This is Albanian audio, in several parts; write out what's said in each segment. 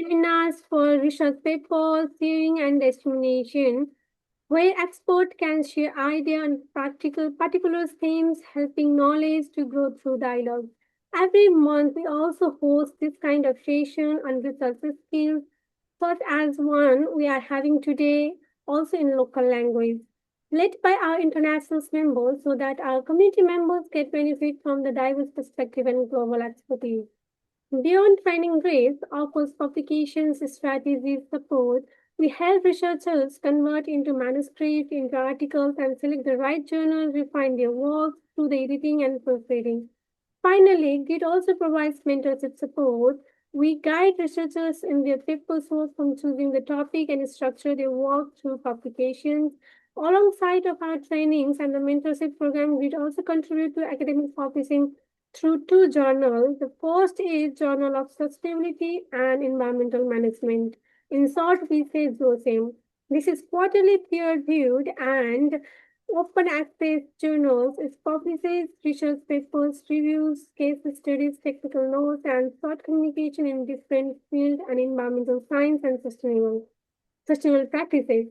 webinars for research papers, sharing and dissemination, where experts can share ideas on particular themes, helping knowledge to grow through dialogue. Every month, we also host this kind of session on research skills, such as one we are having today, also in local language, led by our international members so that our community members get benefit from the diverse perspective and global expertise. Beyond training grades offers publications, strategies, support. We help researchers convert into manuscripts, into articles, and select the right journal, refine their work through the editing and proofreading. Finally, GIT also provides mentorship support. We guide researchers in their paper source from choosing the topic and structure their work through publications. Alongside of our trainings and the mentorship program, GIT also contribute to academic publishing through two journals. The first is Journal of Sustainability and Environmental Management. In short, we say JOSEM. This is quarterly peer-reviewed and open access journals. It publishes research papers, reviews, case studies, technical notes, and thought communication in different fields and environmental science and sustainable practices.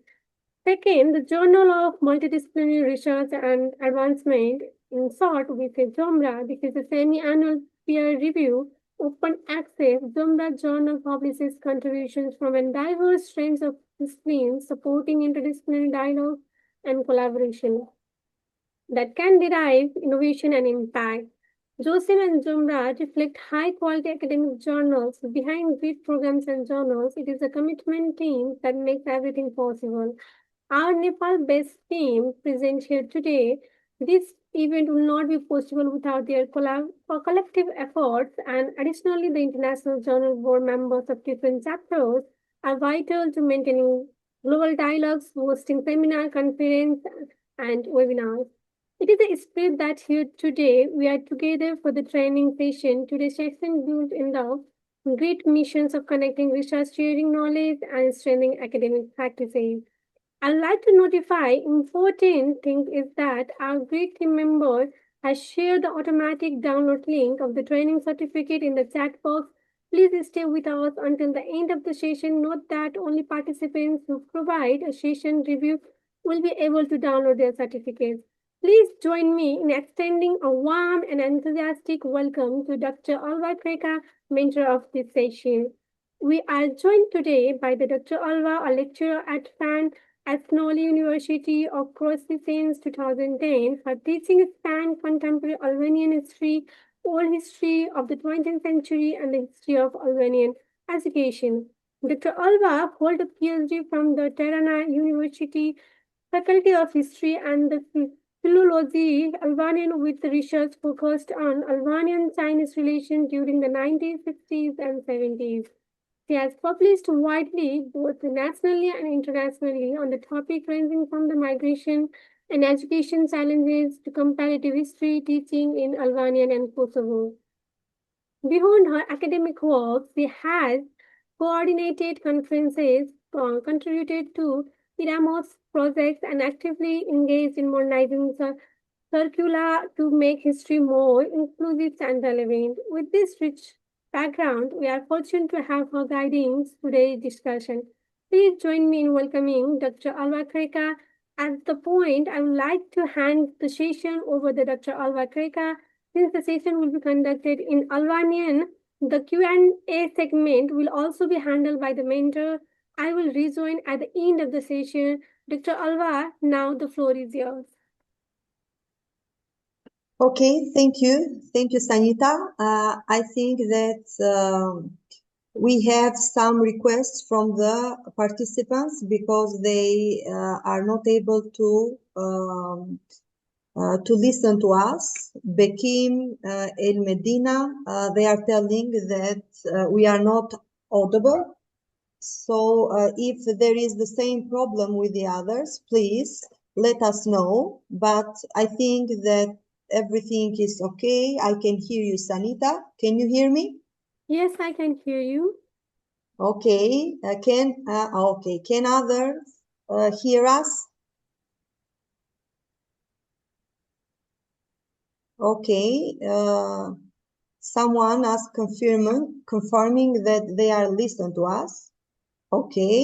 Second, the Journal of Multidisciplinary Research and Advancement, in short, we say JOMRA. This is a semi-annual peer review, open access. JOMRA journal publishes contributions from a diverse range of disciplines, supporting interdisciplinary dialogue and collaboration that can derive innovation and impact. Joseph and Jumra reflect high quality academic journals. Behind great programs and journals, it is a commitment team that makes everything possible. Our Nepal based team present here today. This event would not be possible without their collective efforts, and additionally, the International Journal Board members of different chapters are vital to maintaining global dialogues, hosting seminar, conference, and webinars. It is a spirit that here today we are together for the training session. Today's session built in the great missions of connecting research, sharing knowledge, and strengthening academic practices. I'd like to notify important thing is that our great team member has shared the automatic download link of the training certificate in the chat box. Please stay with us until the end of the session. Note that only participants who provide a session review will be able to download their certificates. Please join me in extending a warm and enthusiastic welcome to Dr. Alva Kreka, mentor of this session. We are joined today by the Dr. Alva, a lecturer at FAN at Snowley University of Crossy since 2010. Her teaching spanned contemporary Albanian history, old history of the 20th century, and the history of Albanian education. Dr. Alva holds a PhD from the Tirana University Faculty of History and the Philology Albanian with research focused on Albanian-Chinese relations during the 1960s and 70s. She has published widely, both nationally and internationally, on the topic ranging from the migration and education challenges to comparative history teaching in Albania and Kosovo. Beyond her academic work, she has coordinated conferences, contributed to Iramos projects, and actively engaged in modernizing the curricula to make history more inclusive and relevant. With this rich background, we are fortunate to have her guiding today's discussion. Please join me in welcoming Dr. Alva Kreka. At the point, I would like to hand the session over to Dr. Alva Kreka. Since the session will be conducted in Albanian, the Q&A segment will also be handled by the mentor. I will rejoin at the end of the session. Dr. Alva, now the floor is yours. Okay, thank you. Thank you, Sanita. I think that we have some requests from the participants because they are not able to listen to us. Bekim, El Medina, they are telling that we are not audible. So if there is the same problem with the others, please let us know. But I think that everything is okay. I can hear you, Sanita. Can you hear me? Yes, I can hear you. Okay. Okay. Can others hear us? Okay. Someone is confirming that they are listening to us. Okay.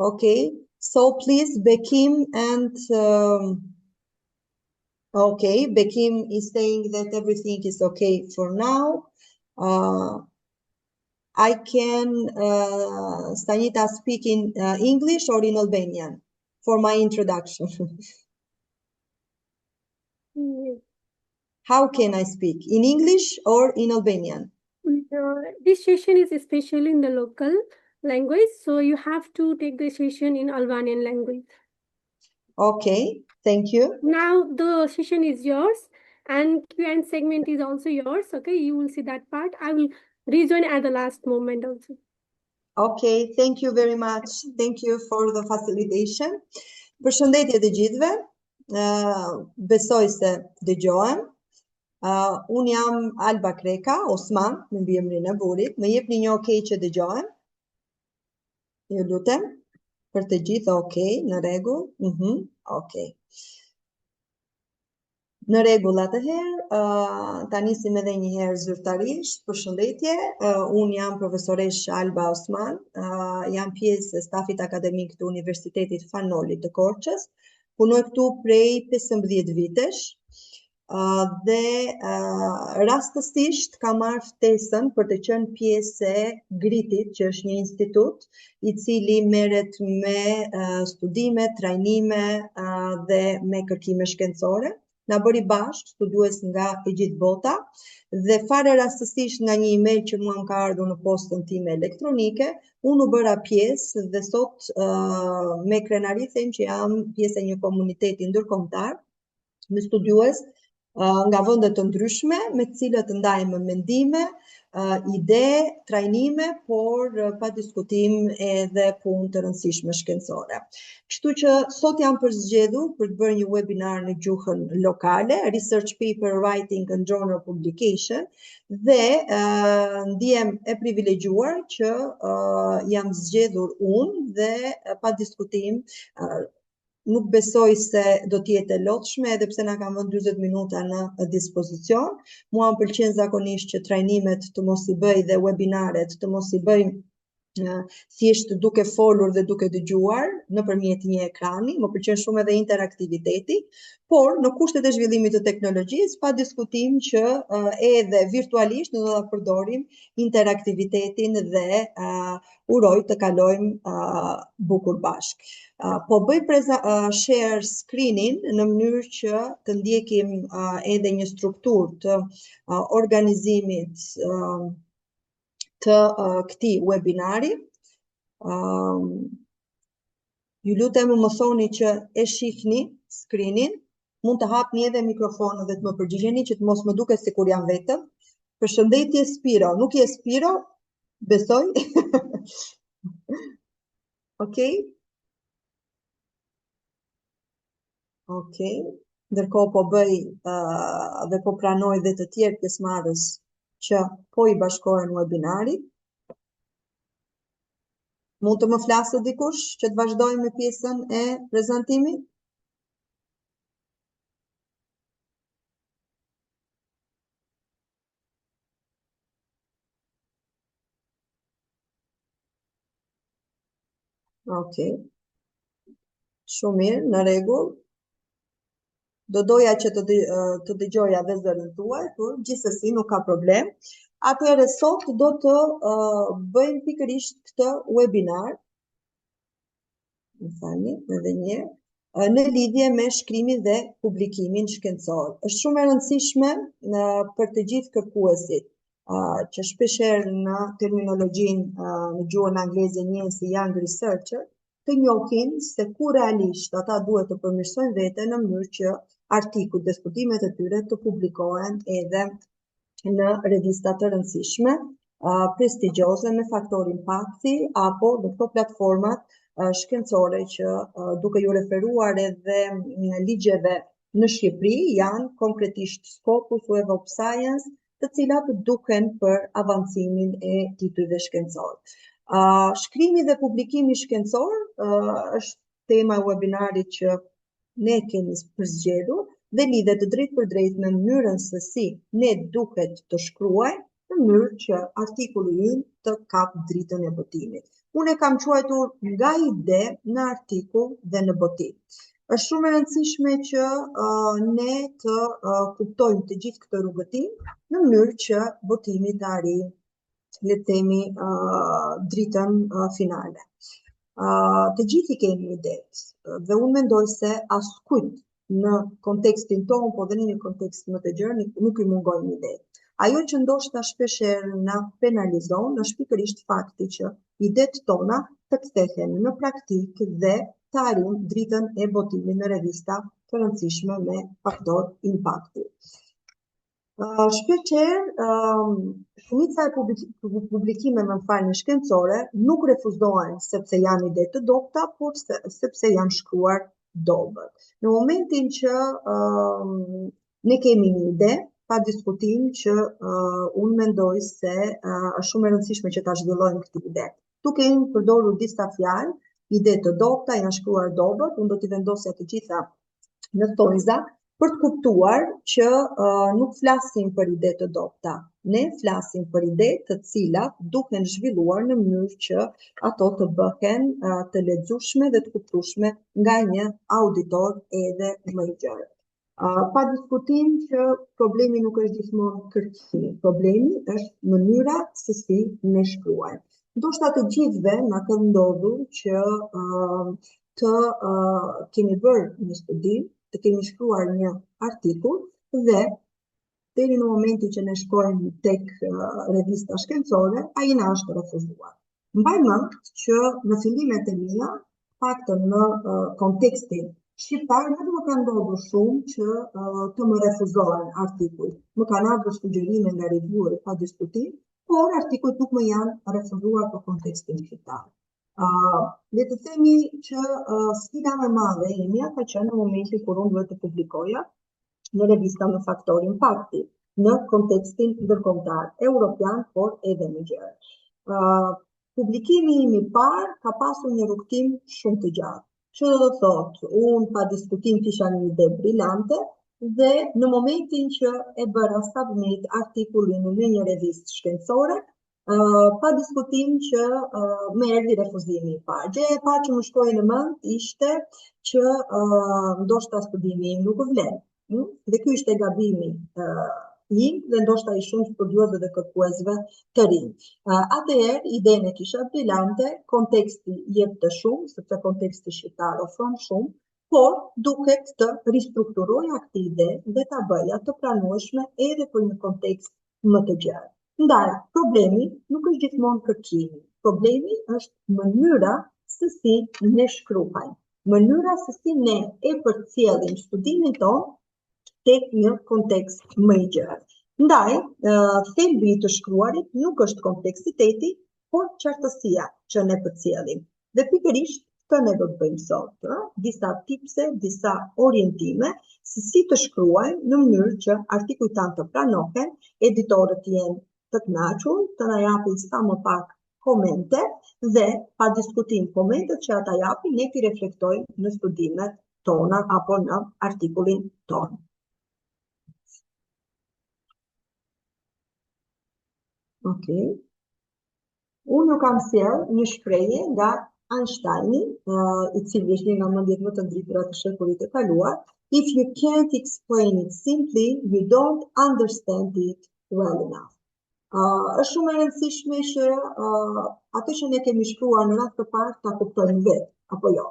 Okay. So please, Bekim and okay, Bekim is saying that everything is okay for now. I can, Stanita, speak in English or in Albanian for my introduction. How can I speak? In English or in Albanian? This session is especially in the local language, so you have to take the session in Albanian language. Okay, thank you. Now the session is yours, and Q&A segment is also yours. Okay, you will see that part. I will rejoin at the last moment also. Okay, thank you very much. Thank you for the facilitation. Përshëndetje të gjithëve. Besoj se dëgjohem. Unë jam Alba Kreka, Osman, në mbiemrin e burrit. Më jepni një okay që dëgjohem. Ju lutem. Për të gjithë okay, në rregull. Okay. Në rregull atëherë, ta nisim edhe një herë zyrtarisht. Përshëndetje. Unë jam profesoresh Alba Osman, jam pjesë e stafit akademik të Universitetit Fanolit të Korçës. Punoj këtu prej 15 vitesh. Dhe rastësisht kam marrë ftesën për të qenë pjesë e GRIT-it, që është një institut i cili merret me studime, trajnime dhe me kërkime shkencore. Na bëri bashkë studiues nga e gjithë bota dhe fare rastësisht nga një email që mua më ka ardhur në postën time elektronike, unë u bëra pjesë dhe sot me krenari them që jam pjesë e një komuniteti ndërkombëtar me studiues nga vende të ndryshme, me të cilët ndajmë mendime, ide, trajnime, por pa diskutim edhe punë të rëndësishme shkencore. Kështu që sot jam përzgjedhur për të bërë një webinar në gjuhën lokale, Research Paper Writing and Journal Publication, dhe ndihem e privilegjuar që jam zgjedhur unë dhe pa diskutim nuk besoj se do t'jetë e lotshme, edhe pse na kanë vënë 40 minuta në dispozicion. Mua më pëlqen zakonisht që trajnimet të mos i bëj dhe webinaret të mos i bëj thjesht duke folur dhe duke dëgjuar nëpërmjet një ekrani. Më pëlqen shumë edhe interaktiviteti, por në kushtet e zhvillimit të teknologjisë, pa diskutim që edhe virtualisht ne do ta përdorim interaktivitetin dhe uroj të kalojmë bukur bashkë. Po bëj share screenin në mënyrë që të ndjekim edhe një strukturë të organizimit të këtij webinari. Ju lutem më thoni që e shihni screenin, mund të hapni edhe mikrofonin dhe të më përgjigjeni që të mos më duket sikur jam vetëm. Përshëndetje Spiro, nuk je Spiro? Besoj. Okej. Okej. Ndërkohë po bëj dhe po pranoj dhe të tjerë pjesëmarrës që po i bashkohen webinarit. Mund të më flasë dikush që të vazhdojmë me pjesën e prezantimit? Okej. Shumë mirë, në rregull. Do doja që të dëgjoja dhe zërin tuaj, por gjithsesi nuk ka problem. Atëherë sot do të bëjmë pikërisht këtë webinar. Më falni, edhe një herë, në lidhje me shkrimin dhe publikimin shkencor. Është shumë e rëndësishme për të gjithë kërkuesit që shpeshherë në terminologjinë në gjuhën angleze njihen si young researcher, të njohin se ku realisht ata duhet të përmirësojnë veten në mënyrë që artikujt dhe studimet e tyre të publikohen edhe në revista të rëndësishme, prestigjioze me faktor impakti apo në këto platformat shkencore që duke ju referuar edhe në ligjeve në Shqipëri janë konkretisht Scopus, Web of Science, të cilat duken për avancimin e titujve shkencor. Shkrimi dhe publikimi shkencor është tema e webinarit që ne kemi përzgjedhur, dhe lidhet drejt për drejt me mënyrën se si ne duhet të shkruaj në mënyrë që artikulli ynë të kapë dritën e botimit. Unë e kam quajtur nga ide në artikull dhe në botim. Është shumë e rëndësishme që ne të kuptojmë të gjithë këtë rrugëtim në mënyrë që botimi të arrijë, le të themi, dritën finale. Të gjithë i kemi idet dhe unë mendoj se askujt në kontekstin tonë, po dhe në një kontekst më të gjerë, nuk i mungojnë idet. Ajo që ndoshta shpeshherë na penalizon është pikërisht fakti që idet tona të kthehen në praktikë dhe të arrijmë dritën e botimit në revista të rëndësishme me faktor impakti. Shpeshherë, shumica e publikimeve shkencore nuk refuzohen sepse janë ide të dobta, por sepse janë shkruar dobët. Në momentin që ne kemi një ide, pa diskutim që unë mendoj se është shumë e rëndësishme që ta zhvillojmë këtë ide. Tu kemi përdorur disa fjalë, ide të dobta, janë shkruar dobët, unë do t'i vendosja të gjitha në thonjza për të kuptuar që nuk flasim për ide të dobta. Ne flasim për ide të cilat duhen zhvilluar në mënyrë që ato të bëhen të lexueshme dhe të kuptueshme nga një auditor edhe më i gjerë. Pa diskutim që problemi nuk është gjithmonë kërkimi, problemi është mënyra se si ne shkruajmë. Ndoshta të gjithëve na ka ndodhur që të kemi bërë një studim, të kemi shkruar një artikull dhe deri në momentin që ne shkojmë tek revista shkencore, ai na është refuzuar. Mbaj mend që në fillimet e mia, paktën në kontekstin shqiptar, nuk më ka ndodhur shumë që të më refuzohen artikuj. Më kanë ardhur sugjerime nga revjueri pa diskutim, por artikujt nuk më janë refuzuar për kontekstin shqiptar. Le të themi që sfida më e madhe e imja ka qenë në momentin kur unë duhet të publikoja në revista me faktor impakti në kontekstin ndërkombëtar evropian, por edhe më gjerë. Publikimi im i parë ka pasur një rrugtim shumë të gjatë. Që do të thotë, unë pa diskutim kisha një ide brillante dhe në momentin që e bëra submit artikullin në një revistë shkencore, pa diskutim që më erdhi refuzimi i parë. Gjëja e parë që më shkoi në mend ishte që ndoshta studimi im nuk vlen. Dhe ky ishte gabimi im dhe ndoshta i shumë studiozëve dhe kërkuesve të rinj. Atëherë idenë e kisha brillante, konteksti jep të shumë, sepse konteksti shqiptar ofron shumë, por duhet të ristrukturoja këtë ide dhe ta bëja të pranueshme edhe për një kontekst më të gjerë. Ndaj, problemi nuk është gjithmonë kërkimi. Problemi është mënyra se si ne shkruajmë, mënyra se si ne e përcjellim studimin tonë tek një kontekst më i gjerë. Ndaj, thelbi i të shkruarit nuk është kompleksiteti, por qartësia që ne përcjellim. Dhe pikërisht këtë ne do të bëjmë sot, disa tipse, disa orientime se si të shkruajmë në mënyrë që artikujt tanë të pranohen, editorët jenë të kënaqur, të na japin sa më pak komente dhe pa diskutim komentet që ata japin ne ti reflektojmë në studimet tona apo në artikullin tonë. Okej. Unë nuk kam sjell një shprehje nga Einsteini, i cili është një nga mendjet më të ndritëra të shekullit të kaluar, if you can't explain it simply, you don't understand it well enough. Është shumë e rëndësishme që atë që ne kemi shkruar në rast të parë ta kuptojmë vetë, apo jo.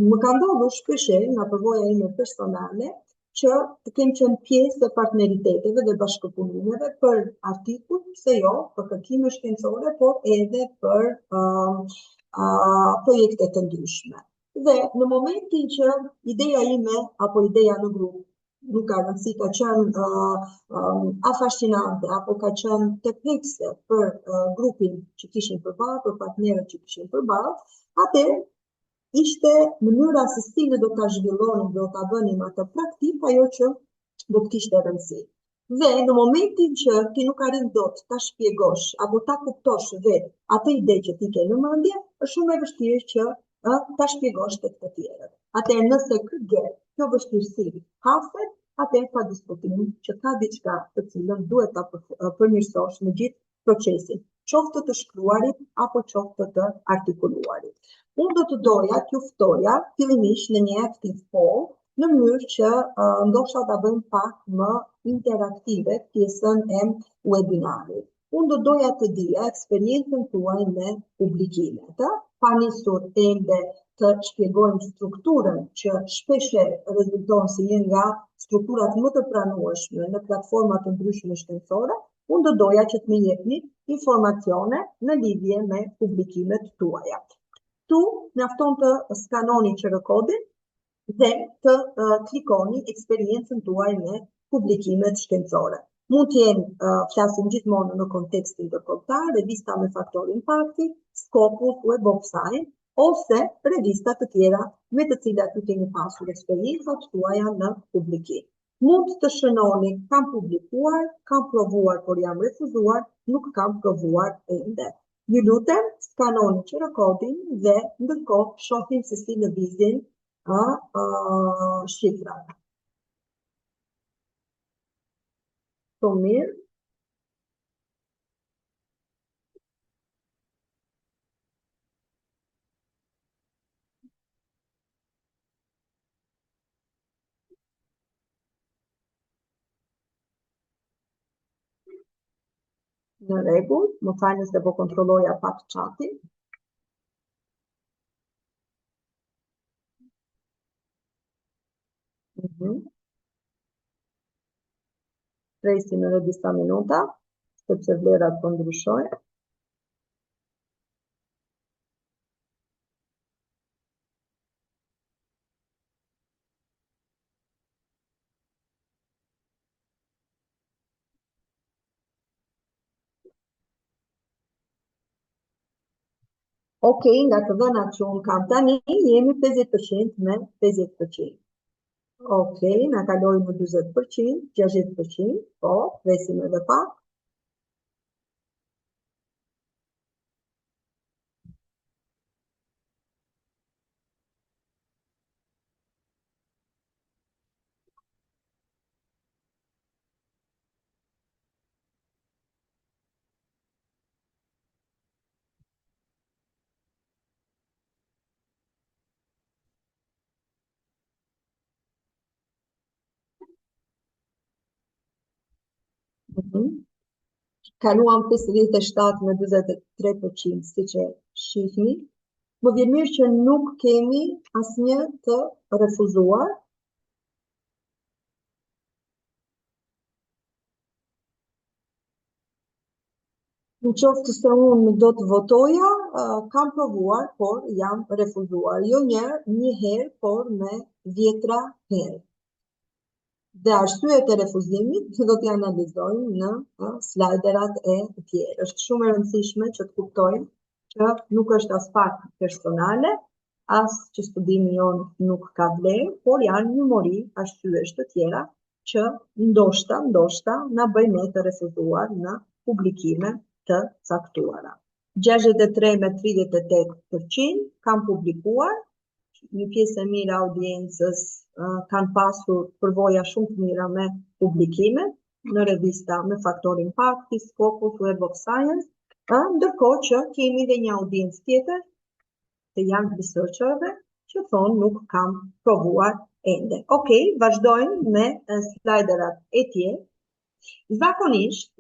Më ka ndodhur shpeshherë nga përvoja ime personale që të kem qenë pjesë të partneriteteve dhe bashkëpunimeve për artikuj, pse jo, për kërkime shkencore, por edhe për projekte të ndryshme. Dhe në momentin që ideja ime apo ideja në grup nuk ka rëndësi, ka qenë afascinante apo ka qenë tepekse për grupin që kishin përballë, për partnerët që kishin përballë, atëherë ishte mënyra se si ne do ta zhvillonim, do ta bënim atë praktik, ajo që do të kishte rëndësi. Dhe në momentin që ti nuk arrin dot ta shpjegosh apo ta kuptosh vetë atë ide që ti ke në mendje, është shumë e vështirë që ta shpjegosh tek të tjerët. atëherë nëse kjo vështirësi haset, atëherë pa diskutim që ka diçka të cilën duhet ta përmirësosh në gjithë procesin, qoftë të shkruarit apo qoftë të artikuluarit. Unë do të doja t'ju ftoja fillimisht në një active poll, në mënyrë që ndoshta ta bëjmë pak më interaktive pjesën e webinarit. Unë do doja të dija eksperiencën tuaj me publikimet, pa nisur ende të shpjegojmë strukturën që shpeshe rezulton si një nga strukturat më të pranueshme në platformat të ndryshme shkencore, unë do doja që të më jepni informacione në lidhje me publikimet tuaja. Tu mjafton të skanoni QR kodin dhe të klikoni eksperiencën tuaj me publikimet shkencore. Mund të jenë, flasim gjithmonë në kontekstin ndërkombëtar, revista me faktor impakti, Scopus, Web of Science, ose revista të tjera me të cilat ju keni pasur eksperiencat tuaja në publikim. Mund të shënoni, kam publikuar, kam provuar, por jam refuzuar, nuk kam provuar ende. Ju lutem, skanoni QR kodin dhe ndërkohë shohim se si lëvizin shifrat. Shumë mirë. Në rregull, më falni se po kontrolloja pak chatin. Presim edhe disa minuta, sepse vlerat po ndryshojnë. Okej, nga të dhënat që unë kam tani, jemi 50% me 50%. Okej, na kaloi në 40%, 60%, po, presim edhe pak. Kaluam 57 me 43%, siç e shihni. Më vjen mirë që nuk kemi asnjë të refuzuar. Në qoftë se unë do të votoja, kam provuar, por jam refuzuar. Jo një herë, por me 10 herë. Dhe arsyet e refuzimit do t'i analizojmë në slajderat e tjerë. Është shumë e rëndësishme që të kuptojmë që nuk është as pak personale, as që studimi jonë nuk ka vlerë, por janë një mori arsyesh të tjera që ndoshta na bëjnë ne të refuzuar në publikime të caktuara. 63 me 38% kanë publikuar, një pjesë e mirë audiencës kanë pasur përvoja shumë të mira me publikime në revista me faktor impakti, Scopus, Web of Science, ndërkohë që kemi dhe një audiencë tjetër të young researcherëve që thonë nuk kam provuar ende. Okej, vazhdojmë me slajderat e tjerë. Zakonisht,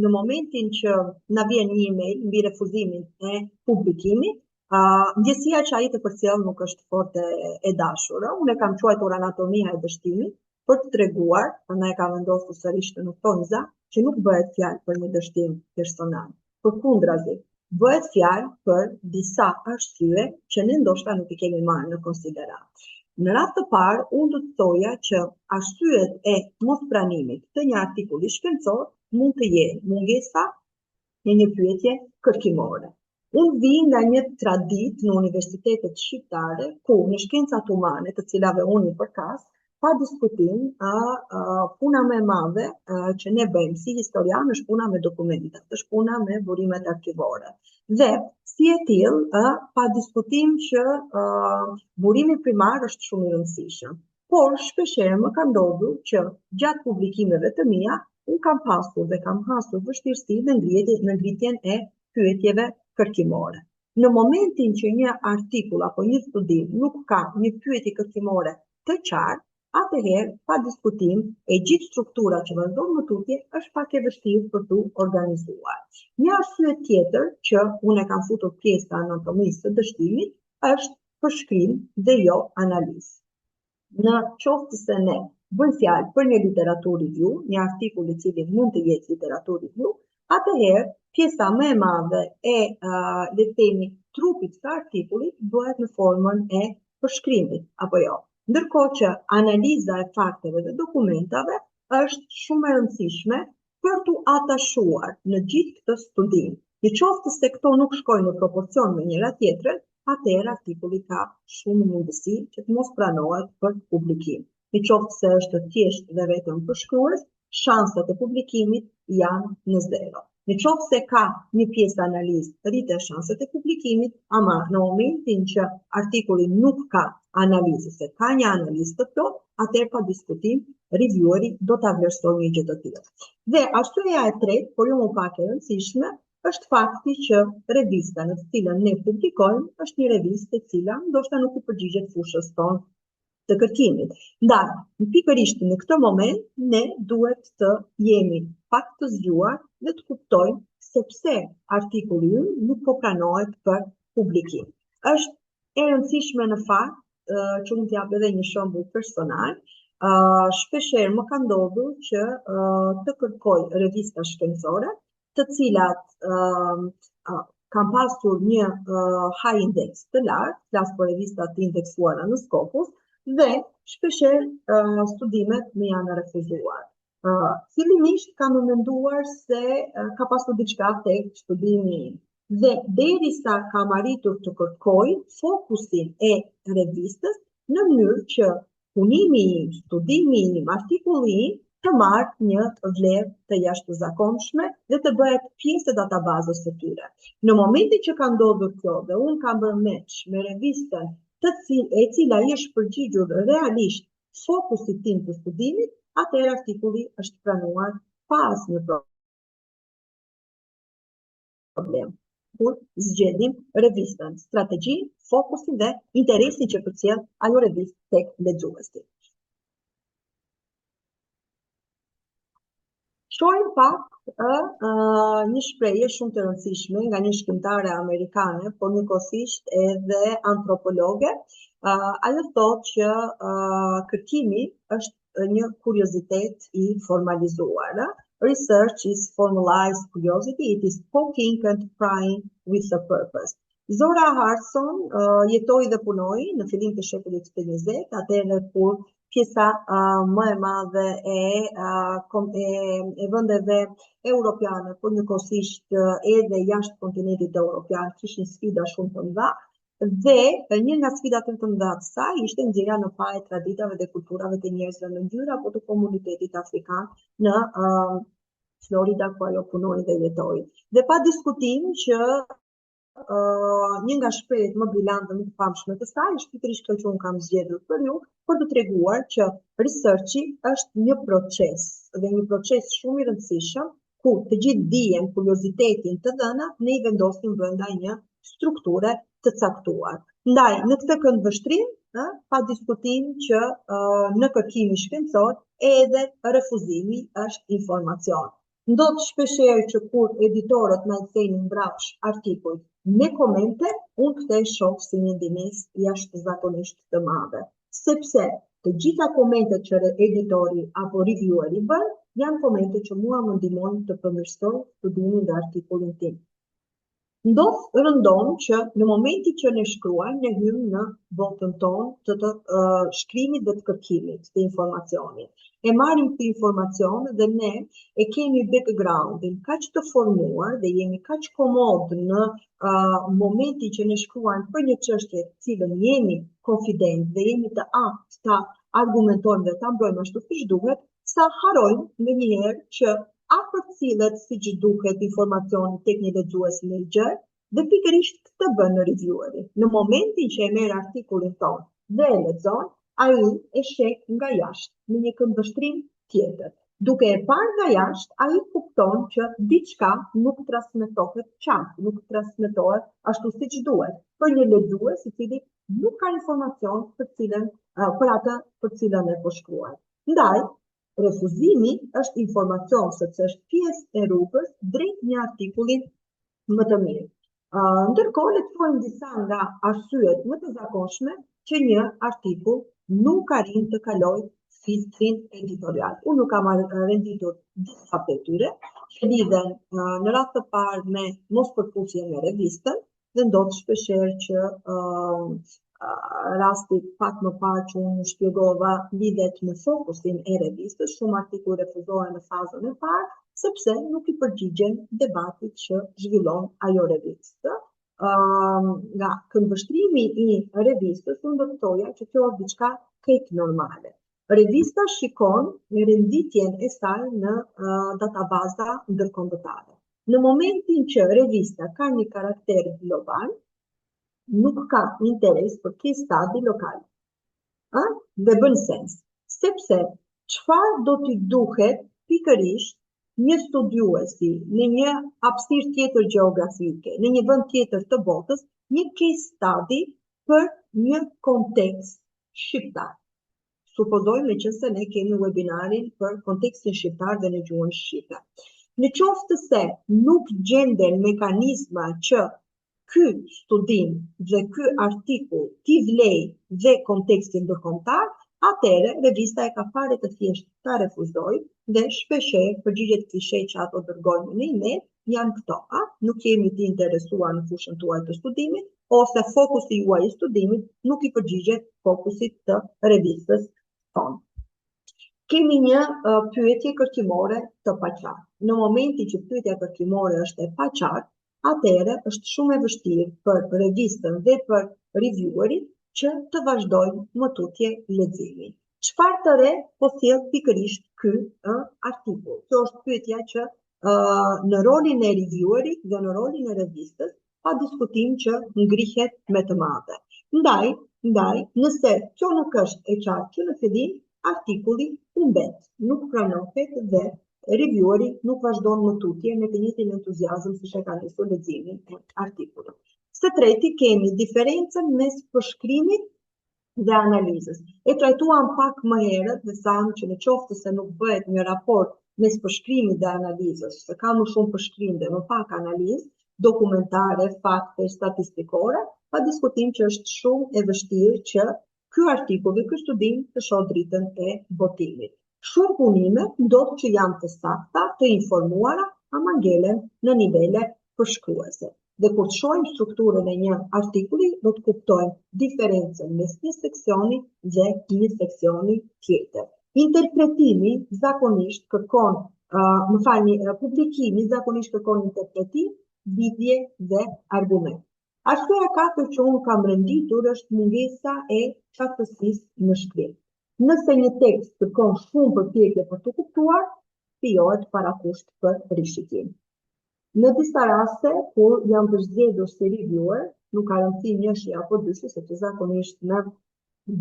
në momentin që na vjen një email mbi refuzimin e publikimit, ndjesia që ai të përcjell nuk është fort e dashur. Unë e kam quajtur anatomia e dështimit për të treguar, prandaj e kam vendosur sërish në tonza, që nuk bëhet fjalë për një dështim personal. Përkundrazi, bëhet fjalë për disa arsye që ne ndoshta nuk i kemi marrë në konsiderat. Në rast të parë, unë do të thoja që arsyet e mospranimit të një artikulli shkencor mund të jenë mungesa e një pyetje kërkimore. Unë vi nga një traditë në universitetet shqiptare, ku në shkencat humane, të cilave unë i përkas, pa diskutim, puna më e madhe që ne bëjmë si historian është puna me dokumentat, është puna me burimet arkivore. Dhe Si e tillë, pa diskutim që burimi primar është shumë i rëndësishëm, por shpeshherë më ka ndodhur që gjatë publikimeve të mia unë kam hasur vështirësi në ngritjen e pyetjeve kërkimore. Në momentin që një artikull apo një studim nuk ka një pyetje kërkimore të qartë, atëherë, pa diskutim, e gjithë struktura që vazhdon më tutje është pak e vështirë për tu organizuar. Një arsye tjetër që unë e kam futur pjesë të anatomisë të dështimit është përshkrim dhe jo analizë. Në qoftë se ne bëjmë fjalë për një literatur review, një artikull i cili mund të jetë literatur review, atëherë pjesa më e madhe e le të themi trupit të artikullit bëhet në formën e përshkrimit apo jo. Ndërkohë që analiza e fakteve dhe dokumentave është shumë e rëndësishme për tu atashuar në gjithë këtë studim. Në qoftë se këto nuk shkojnë në proporcion me njëra tjetrën, atëherë artikulli ka shumë mundësi që të mos pranohet për publikim. Në qoftë se është thjesht dhe vetëm përshkrues, shansat e publikimit janë në zero. Në qoftë se ka një pjesë analizë, rritet shanset e publikimit, ama në momentin që artikulli nuk ka analizë, se ka një analizë të plotë, atëherë pa diskutim, revieweri do ta vlerësojë një gjë të tillë. Dhe arsyeja e tretë, por jo më pak e rëndësishme, është fakti që revista në të cilën ne publikojmë është një revistë e cila ndoshta nuk i përgjigjet fushës tonë të kërkimit. Ndaj, pikërisht në këtë moment, ne duhet të jemi pak të zgjuar dhe të kuptojmë se pse artikulli ynë nuk po pranohet për publikim. Është e rëndësishme në fakt që mund t'jap edhe një shembull personal. Shpeshherë më ka ndodhur që të kërkoj revista shkencore, të cilat kanë pasur një high index të lartë, flas për revistat të indeksuara në Scopus, dhe shpeshherë studimet më janë refuzuar. Fillimisht kam menduar se ka pasur diçka tek studimi im. Dhe derisa kam arritur të kërkoj fokusin e revistës në mënyrë që punimi im, studimi im, artikulli im të marrë një vlerë të jashtëzakonshme dhe të bëhet pjesë e databazës së tyre. Në momentin që ka ndodhur kjo dhe unë kam bërë match me revistën e cila i është përgjigjur realisht fokusit tim të studimit, atëherë artikulli është pranuar pa asnjë problem. Kur zgjedhim revistën, strategjinë, fokusin dhe interesin që përcjell ajo revistë tek lexuesi. Shohim pak një shprehje shumë të rëndësishme nga një shkrimtare amerikane, por njëkohësisht edhe antropologe. Ajo thotë që kërkimi është një kuriozitet i formalizuar. Research is formalized curiosity, it is poking and prying with a purpose. Zora Hartson jetoi dhe punoi në fillim të shekullit të 20, atëherë kur pjesa më e madhe e vendeve europiane, por njëkohësisht edhe jashtë kontinentit evropian kishin sfida shumë të mëdha, dhe një nga sfidat të mëdha të saj ishte nxjerrja në faj e traditave dhe kulturave të njerëzve në ngjyrë apo të komunitetit afrikan në Florida, ku ajo punoi dhe jetoi. Dhe pa diskutim që një nga shprehjet më brilante dhe më të famshme të saj është pikërisht kjo që unë kam zgjedhur për ju, për të treguar që researchi është një proces dhe një proces shumë i rëndësishëm ku të gjithë dijen, kuriozitetin të dhënat ne i vendosim brenda një strukture të caktuar. Ndaj, në këtë këndvështrim, pa diskutim që në kërkimin shkencor edhe refuzimi është informacion. Ndodh shpeshherë që kur editorët na kthejnë mbrapsh artikuj me komente, unë këtë e shoh si një ndihmësi jashtëzakonisht të madhe, sepse të gjitha komentet që editori apo revieweri bën janë komente që mua më ndihmojnë të përmirësoj studimin dhe artikullin tim. Ndodh rëndom që në momentin që ne shkruajmë, ne hymë në botën tonë të shkrimit dhe të kërkimit të informacionit. E marrim këtë informacion dhe ne e kemi backgroundin kaq të formuar dhe jemi kaq komod në momentin që ne shkruajmë për një çështje të cilën jemi konfident dhe jemi të aftë ta argumentojmë dhe ta mbrojmë ashtu siç duhet, sa harrojmë ndonjëherë që apo cilët siç duket informacioni tek një lexues në gjë, Dhe pikërisht këtë bën revieweri. Në momentin që e merr artikullin tonë dhe e lexon, ai e sheh nga jashtë në një këndvështrim tjetër. Duke e parë nga jashtë, ai kupton që diçka nuk transmetohet qartë, nuk transmetohet ashtu siç duhet për një lexues i cili nuk ka informacion për atë për cilën e po shkruaj. Ndaj, refuzimi është informacion sepse është pjesë e rrugës drejt një artikulli më të mirë. Ndërkohë, le të shohim disa nga arsyet më të zakonshme që një artikull nuk arrin të kalojë filtrin editorial. Unë nuk kam renditur disa prej tyre që lidhen në rast të parë me mospërpusje me revistën dhe ndodh shpeshherë që rasti pak më parë që unë shpjegova lidhet me fokusin e revistës. Shumë artikuj refuzohen në fazën e parë sepse nuk i përgjigjen debatit që zhvillon ajo revistë. Nga këndvështrimi i revistës, unë do të thoja që kjo është diçka krejt normale. Revista shikon renditjen e saj në databaza ndërkombëtare. Në momentin që revista ka një karakter global, nuk ka interes për case study lokal. Dhe bën sens, sepse çfarë do t'i duhet pikërisht një studiuesi në një hapësirë tjetër gjeografike, në një vend tjetër të botës, një case study për një kontekst shqiptar. Supozojmë që se ne kemi webinarin për kontekstin shqiptar dhe në gjuhën shqipe. Në qoftë se nuk gjenden mekanizma që ky studim dhe ky artikull t'i vlej dhe kontekstin ndërkombëtar, atëherë revista e ka fare të thjeshtë ta refuzojë dhe shpeshherë përgjigjet klishe që ato dërgojnë në email janë këto: nuk jemi të interesuar në fushën tuaj të studimit, ose fokusi juaj i studimit nuk i përgjigjet fokusit të revistës tonë. Kemi një pyetje kërkimore të paqartë. Në momentin që pyetja kërkimore është e paqartë, atëherë është shumë e vështirë për revistën dhe për reviewerin që të vazhdojnë më tutje leximin. Çfarë të re po sjell pikërisht ky artikull? Kjo është pyetja që në rolin e reviewerit dhe në rolin e revistës pa diskutim që ngrihet me të madhe. Ndaj, nëse kjo nuk është e qartë që në fillim, artikulli humbet, nuk pranohet dhe revieweri nuk vazhdon më tutje me të njëjtin entuziazëm siç e ka nisur leximin e artikullit. Së treti, kemi diferencën mes përshkrimit dhe analizës. E trajtuam pak më herët dhe thamë që në qoftë se nuk bëhet një raport mes përshkrimit dhe analizës, se ka më shumë përshkrim dhe më pak analizë dokumentare, fakte, statistikore, pa diskutim që është shumë e vështirë që ky artikull dhe ky studim të shohë dritën e botimit. Shumë punime ndodh që janë të sakta, të informuara, ama ngelen në nivele përshkruese. Dhe kur të shohim strukturën e një artikulli, do të kuptojmë diferencën mes një seksioni dhe një seksioni tjetër. Interpretimi zakonisht kërkon, publikimi zakonisht kërkon interpretim, lidhje dhe argument. Arsyeja katër që unë kam renditur është mungesa e qartësisë në shkrim. Nëse një tekst kërkon shumë përpjekje për të kuptuar, krijohet parakusht për rishikim. Në disa raste, kur jam përzgjedhur si reviewer, nuk ka rëndësi njëshi apo dyshi, sepse zakonisht në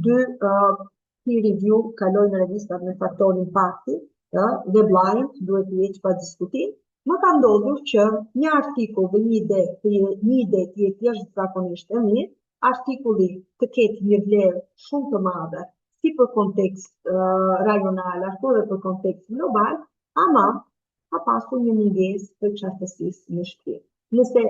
2 peer review kalojnë revistat me faktorin impakti dhe blind duhet të jetë pa diskutim. Më ka ndodhur që një artikull dhe një ide të jetë jashtëzakonisht e mirë, artikulli të ketë një vlerë shumë të madhe si për kontekst rajonal, ashtu dhe për kontekst global, ama ka pasur një mungesë të qartësisë në shkrim. Nëse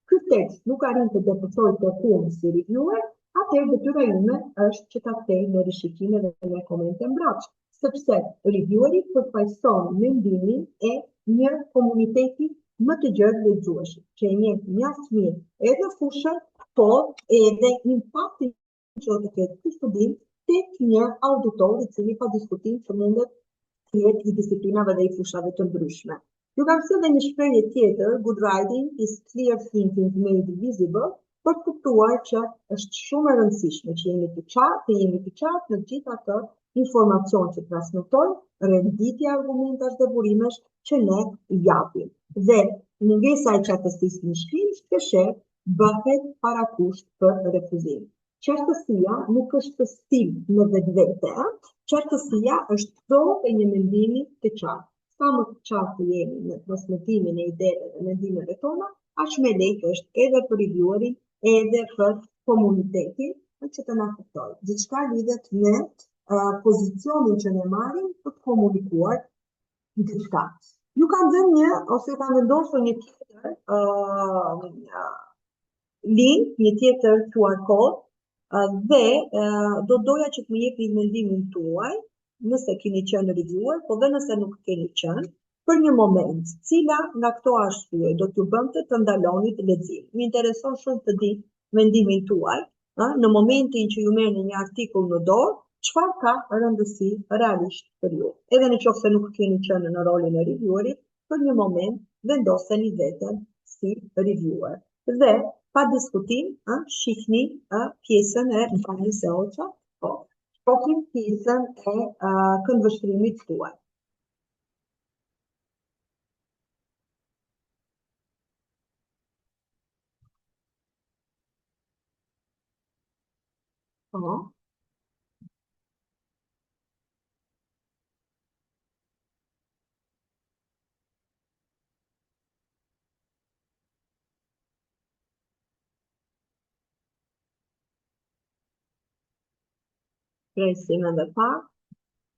ky tekst nuk arrin të depërtojë të punë si reviewer, atëherë detyra ime është që ta kthej në rishikime dhe në komente mbrapsht, sepse revieweri përfaqëson mendimin e një komuniteti më të gjerë lexuesh, që e njeh mjaft mirë edhe fushën, por edhe impaktin që do të ketë ky studim tek një auditor i cili pa diskutim që mundet të jetë i disiplinave dhe i fushave të ndryshme. Ju kam thënë një shprehje tjetër, good writing is clear thinking made visible, për të kuptuar që është shumë e rëndësishme që jemi të qartë në gjithë ato informacion që transmetojnë, renditja argumentash dhe burimesh që ne japim. Dhe mungesa e qartësisë në shkrim shpeshherë bëhet parakusht për refuzim. Qartësia nuk është stil në vetvete, qartësia është provë e një mendimi të qartë. Sa më të qartë jemi në transmetimin e ideve dhe mendimeve tona, aq më lehtë është edhe për reviewerin, edhe për komunitetin që të na kuptojë. Gjithçka lidhet me pozicionin që ne marrim për të komunikuar diçka. Ju kanë dhënë një ose ju kanë vendosur një tjetër link, një tjetër QR code dhe do doja që të më jepni mendimin tuaj, nëse keni qenë reviewer, po dhe nëse nuk keni qenë, për një moment, cila nga këto arsye do t'ju bënte të ndalonit leximin. Më intereson shumë të di mendimin tuaj, në momentin që ju merrni një artikull në dorë, çfarë ka rëndësi realisht për ju. Edhe nëse nuk keni qenë në rolin e reviewerit, për një moment vendoseni veten si reviewer. Dhe pa diskutim, shihni pjesën e mfalni se Oça, shohim pjesën e këndvështrimit tuaj. Presim edhe pak,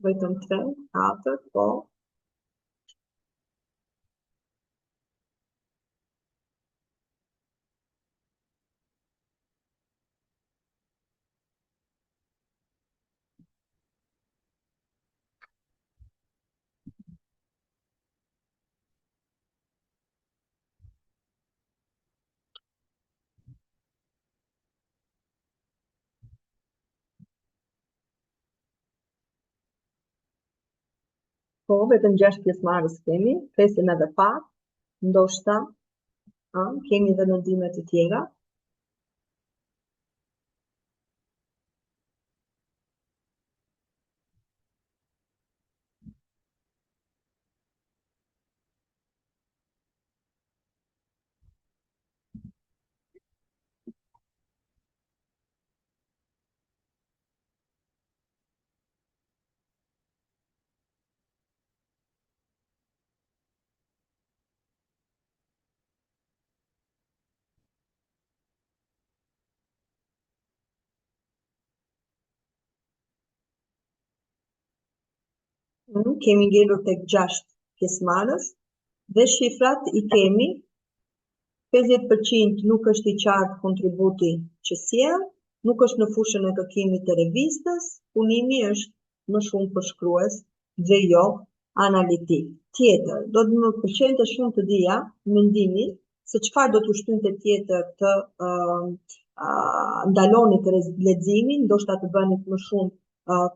vetëm 3, 4, po. Po, vetëm 6 pjesëmarrës kemi, presim edhe pak, ndoshta kemi edhe mendime të tjera. Kemi ngelur tek 6 pjesëmarrës dhe shifrat i kemi 50% nuk është i qartë kontributi që sjell, nuk është në fushën e kërkimit të revistës, punimi është më shumë përshkrues dhe jo analitik. Tjetër, do të më pëlqente shumë të dija mendimin se çfarë do t'ju shtynte tjetër të ndalonit leximin, ndoshta të bënit më shumë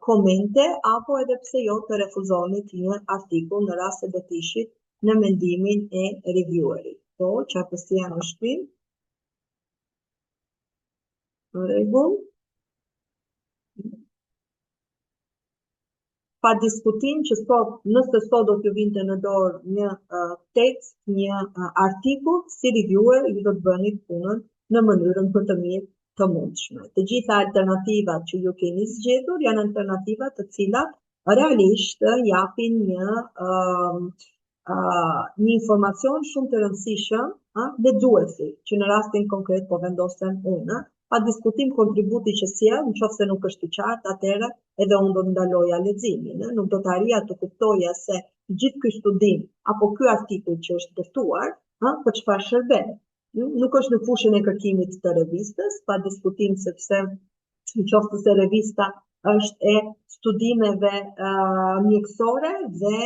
komente, apo edhe pse jo të refuzonit një artikull në rast se do të ishit në mendimin e reviewerit. Po, qartësia në shpim. Në rregull. Pa diskutim që sot, nëse sot do t'ju vinte në dorë një tekst, një artikull, si reviewer ju do të bëni punën në mënyrën më të mirë të mundshme. Të gjitha alternativat që ju keni zgjedhur janë alternativat të cilat realisht japin një informacion shumë të rëndësishëm lexuesit, që në rastin konkret po vendosem unë. Pa diskutim kontributi që sjell, nëse nuk është i qartë, atëherë edhe unë do të ndaloja leximin. Nuk do të arrija të kuptoja se gjithë ky studim apo ky artikull që është dërtuar, për çfarë shërben. Nuk është në fushën e kërkimit të revistës, pa diskutim sepse nëse se revista është e studimeve mjekësore dhe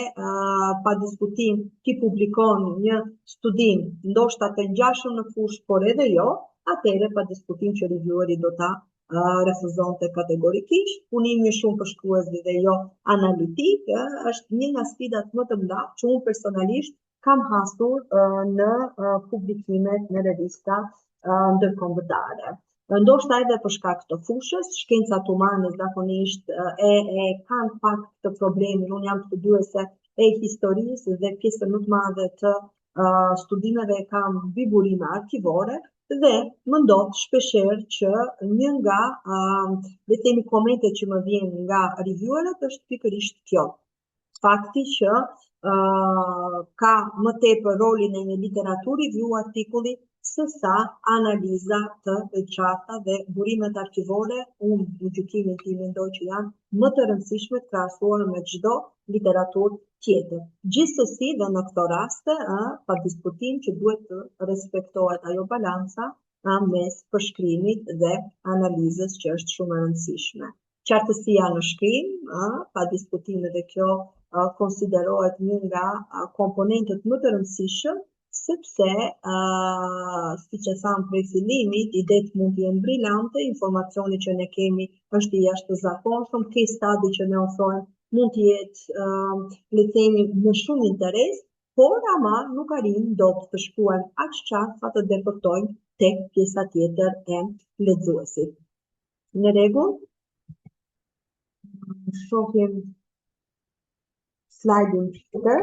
pa diskutim ti publikon një studim ndoshta të ngjashëm në fushë, por edhe jo, atëherë pa diskutim që revieweri do ta refuzonte kategorikisht. Punimi shumë përshkrues dhe jo analitik është një nga sfidat më të mëdha që unë personalisht kam hasur në publikimet në revista ndërkombëtare. Ndoshta edhe për shkak të fushës, shkencat humane zakonisht e kanë pak të problemin. Unë jam studioze e historisë dhe pjesën më të madhe të studimeve kam mbi burime arkivore dhe më ndodh shpeshherë që një nga le të themi komentet që më vjen nga reviewerët është pikërisht kjo. Fakti që ka më tepër rolin e një literatur review artikulli sesa analiza të veçanta dhe burimet arkivore unë në gjykimin tim mendoj që janë më të rëndësishme të krahasuar me çdo literaturë tjetër. Gjithsesi dhe në këto raste, pa diskutim që duhet të respektohet ajo balanca mes përshkrimit dhe analizës që është shumë e rëndësishme. Qartësia në shkrim, pa diskutim edhe kjo konsiderohet një nga komponentët më të rëndësishëm, sepse, siç e tham prej fillimit, idetë mund të jenë brillante, informacioni që ne kemi është i jashtëzakonshëm, case study që ne ofrojmë mund të jetë, le të themi, me shumë interes, por ama nuk arrim dot të shkruajmë aq qartë sa të depërtojmë tek pjesa tjetër e lexuesit. Në rregull, shohim slajdin tjetër,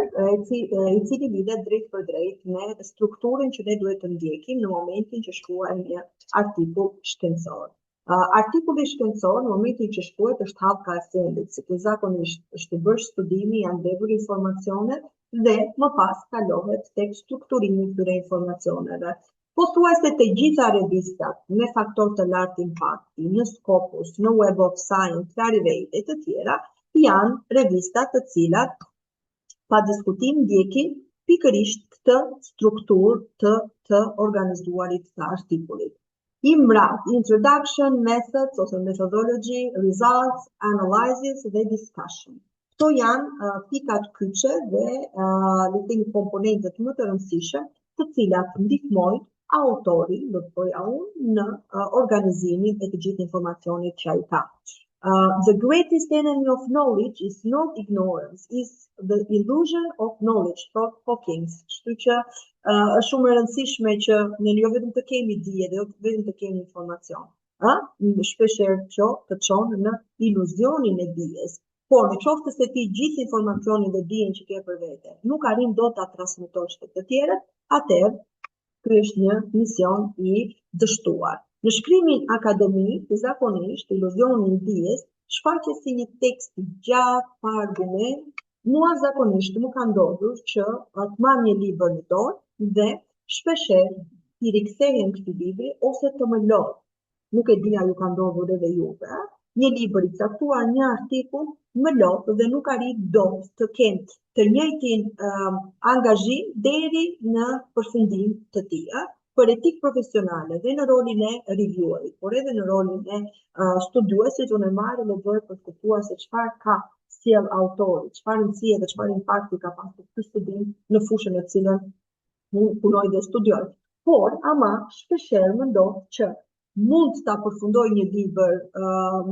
i cili lidhet drejt për drejt me strukturën që ne duhet të ndjekim në momentin që shkruajmë një artikull shkencor. Artikulli shkencor, në momentin që shkruhet, është hallka e fundit, sepse zakonisht është i bërë studimi, janë dhënë informacionet dhe më pas kalohet tek strukturimi i këtyre informacioneve. Pothuajse të gjitha revistat me faktor të lartë impakti, në Scopus, në Web of Science, Clarivate e të tjera, janë revistat të cilat pa diskutim ndjekin pikërisht këtë strukturë të organizuarit të artikullit. Introduction, methods ose methodology, results, analysis dhe discussion. Këto janë pikat kyçe dhe le të themi komponentët më të rëndësishëm, të cilat ndihmojnë autorin, do të thoja unë, në organizimin e të gjithë informacionit që ai ka. The greatest enemy of knowledge is not ignorance, is the illusion of knowledge, thought Hawkins. Kështu që është shumë e rëndësishme që ne jo vetëm të kemi dije, jo vetëm të kemi informacion. Shpeshherë kjo të çon në iluzionin e dijes. Por në qoftë se ti gjithë informacionin dhe dijen që ke për vete, nuk arrin dot ta transmetosh tek të tjerët, atëherë ky është një mision i dështuar. Në shkrimin akademik, zakonisht, iluzioni i dijes shfaqet si një tekst i gjatë, pa argument. Mua zakonisht më ka ndodhur që të marr një libër në dorë dhe shpeshherë i rikthehem këtij libri ose të më lodh. Nuk e di a ju ka ndodhur edhe juve, një libër i caktuar, një artikull më lodh dhe nuk arrit dot të kem të njëjtin angazhim deri në përfundim të tij. Për etikë profesionale dhe në rolin e reviewerit, por edhe në rolin e studiuesit, unë e marr dhe lexoj për të kuptuar se çfarë ka sjell autori, çfarë rëndësie dhe çfarë impakti ka pasur ky studim në fushën e cilën unë punoj dhe studioj. Por, ama shpeshherë më ndodh që mund ta përfundoj një libër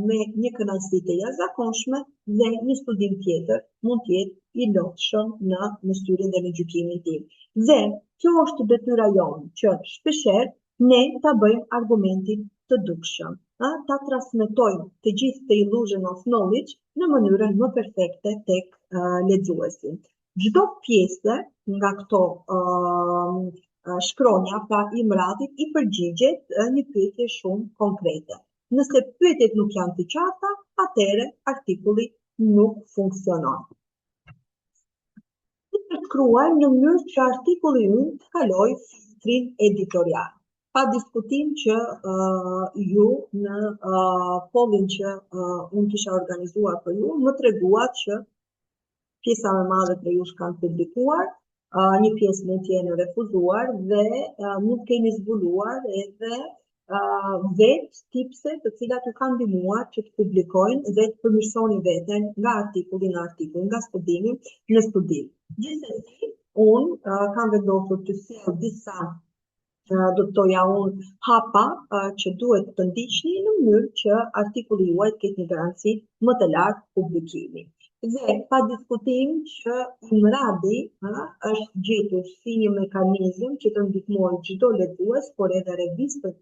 me një kënaqësi të jashtëzakonshme dhe një studim tjetër mund të jetë i lodhshëm në mëstyrën dhe në gjykimin tim. Dhe kjo është detyra jonë që shpeshherë ne ta bëjmë argumentin të dukshëm, ta transmetojmë të gjithë the illusion of knowledge në mënyrën më perfekte tek lexuesi. Çdo pjesë nga këto shkronja pra i mradit i përgjigjet një pyetje shumë konkrete. Nëse pyetjet nuk janë të qarta, atëherë artikulli nuk funksionon. Shkruaj në mënyrë që artikulli ynë të kalojë filtrin editorial. Pa diskutim që ju në pollin që unë kisha organizuar për ju, më treguat që pjesa më e madhe prej jush kanë publikuar, një pjesë mund të jenë refuzuar dhe mund të keni zbuluar edhe vetë tipse të cilat ju kanë ndihmuar që të publikojnë dhe të përmirësoni veten nga artikulli në artikull, nga studimi në studim. Gjithsesi, unë kam vendosur të sjell disa do të thoja unë hapa që duhet të ndiqni në mënyrë që artikulli juaj të ketë një garanci më të lartë publikimi. Dhe pa diskutim që Imradi është gjetur si një mekanizëm që të ndihmojë çdo lexues, por edhe revistën,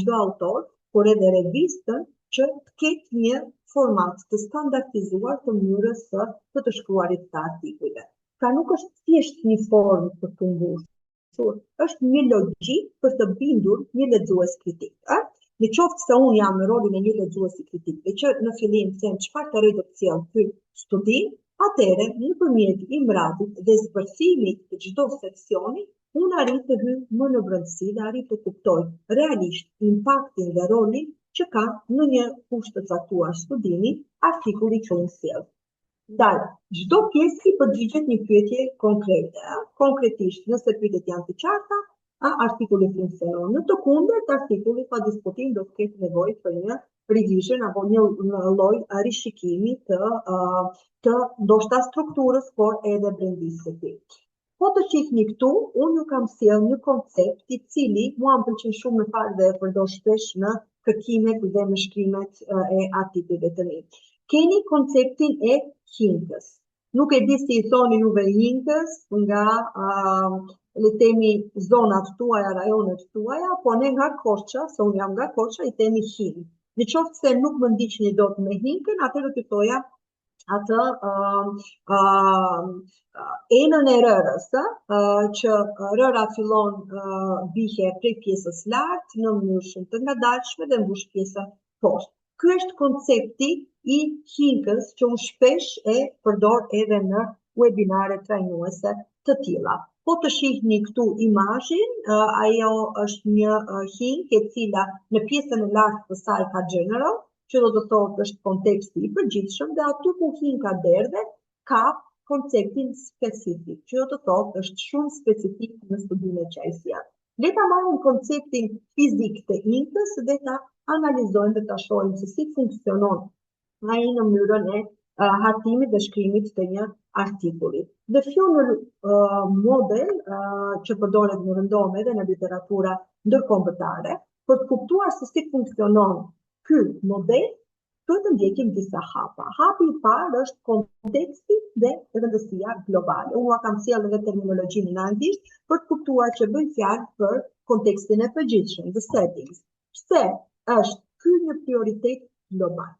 çdo autor, por edhe revistën që të ketë një format të standardizuar të mënyrës së të shkruarit të artikujve. Pra nuk është thjesht një formë për të mbushur, është një logjik për të bindur një lexues kritik. Në qoftë se unë jam në rolin e një lexuesi kritik, dhe që në fillim them çfarë të rrejtë të cilën ky studim, atëherë nëpërmjet imradit dhe zbërthimit të çdo seksioni, unë arrit të hyj më në brendësi dhe arrit të kuptoj realisht impaktin dhe rolin që ka në një kusht të caktuar studimi artikulli që unë sjell. Ndaj, çdo pjesë i përgjigjet një pyetje konkrete. Konkretisht, nëse pyetjet janë të qarta, artikulli funksionon. Në të kundërt, artikulli pa diskutim do të ketë nevojë për një revision apo një lloj rishikimi të ndoshta strukturës, por edhe brendisë së tij. Po të shihni këtu, unë ju kam sjell një koncept i cili mua më pëlqen shumë në fakt dhe e përdor shpesh në kërkimet dhe në shkrimet e artikujve të mi. Keni konceptin e hinkës. Nuk e di si i thoni juve hinkës nga le themi zonat tuaja, rajonet tuaja, po ne nga Korça, se unë jam nga Korça, i themi hinkë. Në qoftë se nuk më ndiqni dot me hinkën, atëherë të thoja atë enën e rërës, që rëra fillon bie prej pjesës lartë në mënyrë shumë të ngadalshme dhe mbush pjesën poshtë. Ky është koncepti i hinkës që unë shpesh e përdor edhe në webinare trajnuese të tilla. Po të shihni këtu imazhin, ajo është një hinkë e cila në pjesën e lartë të saj ka general, që do të thotë është konteksti i përgjithshëm, dhe aty ku hinka derdhet ka konceptin specifik, që do të thotë është shumë specifik në studimet që ai sjell. Le ta marrim konceptin fizik të hinkës dhe ta analizojmë dhe ta shohim se si funksionon ai në mënyrën e hartimit dhe shkrimit të një artikulli. The Funnel model që përdoret në rëndome edhe në literatura ndërkombëtare, për të kuptuar se si funksionon ky model, duhet të ndjekim disa hapa. Hapi i parë është konteksti dhe rëndësia globale. Unë kam sjellë edhe terminologjinë në anglisht për të kuptuar që bëj fjalë për kontekstin e përgjithshëm, the settings. Pse është ky një prioritet global?